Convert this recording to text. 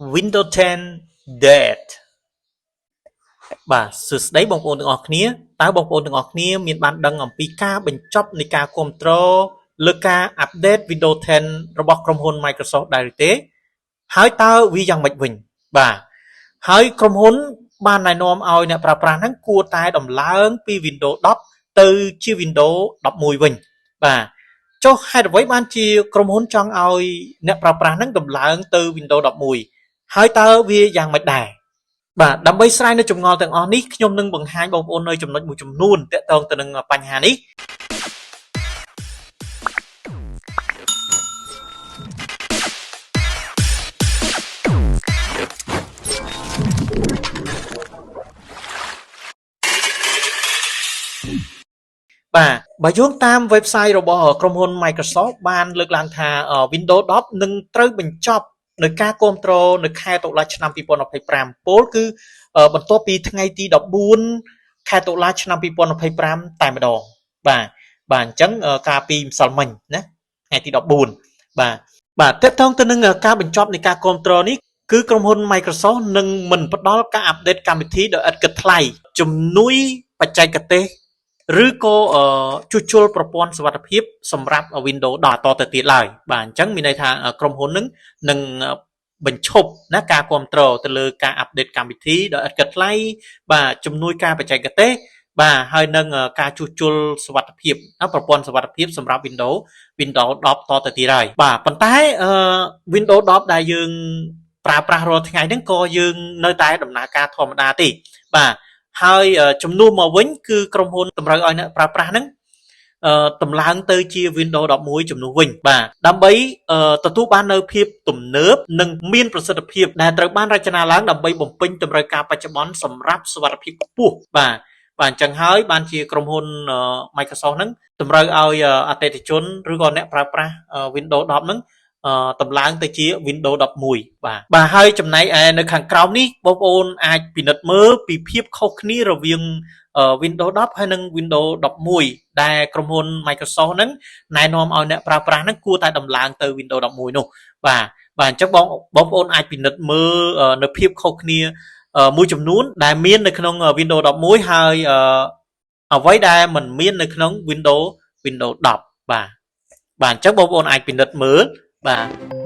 Windows 10 dead បាទសួស្តីបងប្អូនទាំងអស់គ្នាតើបងប្អូនទាំងអស់គ្នាមានបានដឹងអំពីការបញ្ចប់នៃការគ្រប់គ្រងលើការ update Windows 10 របស់ក្រុមហ៊ុន Microsoft ដែរឬទេហើយតើវាយ៉ាងម៉េចវិញបាទហើយក្រុមហ៊ុនបានណែនាំឲ្យអ្នកប្រើប្រាស់ហ្នឹងគួរតែដំឡើងពី Windows 10ទៅជា Windows 11វិញបាទចុះហេតុអ្វីបានជាក្រុមហ៊ុនចង់ឲ្យអ្នកប្រើប្រាស់ហ្នឹងដំឡើងទៅ Windows 11ហើយតើវាយ៉ាងម៉េចដែរបាទដើម្បីស្រាយនៅចម្ងល់ទាំងអស់នេះខ្ញុំនឹងបង្ហាញបងប្អូននៅចំណុចមួយចំនួនទាក់ទងទៅនឹងបញ្ហានេះបាទបើយោងតាម website របស់ក្រុមហ៊ុន Microsoft បានលើកឡើងថា Windows 10នឹងត្រូវបញ្ចប់នៅការគ្រប់គ្រងនៅខែតុលាឆ្នាំ2025ពោលគឺបន្ទាប់ពីថ្ងៃទី14ខែតុលាឆ្នាំ2025តែម្ដងបាទអញ្ចឹងកាលពីម្សិលមិញណាថ្ងៃទី14បាទតើតើទៅនឹងការបញ្ចប់នៃការគ្រប់គ្រងនេះគឺក្រុមហ៊ុន Microsoft នឹងមិនផ្ដល់ការអាប់ដេតកម្មវិធីដោយឥតគិតថ្លៃជំនួយបច្ចេកទេសឬក៏ជួសជុលប្រព័ន្ធសុវត្ថិភាពសម្រាប់ Windows 10តទៅទៀតឡើយបាទអញ្ចឹងមានន័យថាក្រុមហ៊ុននឹងបញ្ឈប់ណាការគ្រប់គ្រងទៅលើការអាប់ដេតកម្មវិធីដោយឥតគិតថ្លៃបាទជំនួយការបច្ចេកទេសបាទហើយនឹងការជួសជុលសុវត្ថិភាពប្រព័ន្ធសុវត្ថិភាពសម្រាប់ Windows 10តទៅទៀតហើយបាទប៉ុន្តែWindows 10ដែលយើងប្រើប្រាស់រាល់ថ្ងៃហ្នឹងក៏យើងនៅតែដំណើរការធម្មតាទេបាទហើយជំនួសមកវិញគឺក្រុមហ៊ុនតម្រូវឲ្យអ្នកប្រើប្រាស់ហ្នឹងតម្លើងទៅជា Windows 11ជំនួសវិញបាទដើម្បីទទួលបាននូវភាពទំនើបនិងមានប្រសិទ្ធភាពដែលត្រូវបានរចនាឡើងដើម្បីបំពេញតម្រូវការបច្ចុប្បន្នសម្រាប់សុវត្ថិភាពខ្ពស់បាទអញ្ចឹងហើយបានជាក្រុមហ៊ុន Microsoft ហ្នឹងតម្រូវឲ្យអតិថិជនឬក៏អ្នកប្រើប្រាស់ Windows 10ហ្នឹងតម្លើងទៅជា Windows 11បាទហើយចំណែកឯនៅខាងក្រោមនេះបងប្អូនអាចពិនិត្យមើលពីភាពខុសគ្នារវាង Windows 10ហើយនិង Windows 11ដែលក្រុមហ៊ុន Microsoft ហ្នឹងណែនាំឲ្យអ្នកប្រើប្រាស់ហ្នឹងគួរតែដំឡើងទៅ Windows 11នោះបាទអញ្ចឹងបងប្អូនអាចពិនិត្យមើលនៅភាពខុសគ្នាមួយចំនួនដែលមាននៅក្នុង Windows 11ហើយអ្វីដែលមិនមាននៅក្នុង Windows 10បាទអញ្ចឹងបងប្អូនអាចពិនិត្យមើលបាទ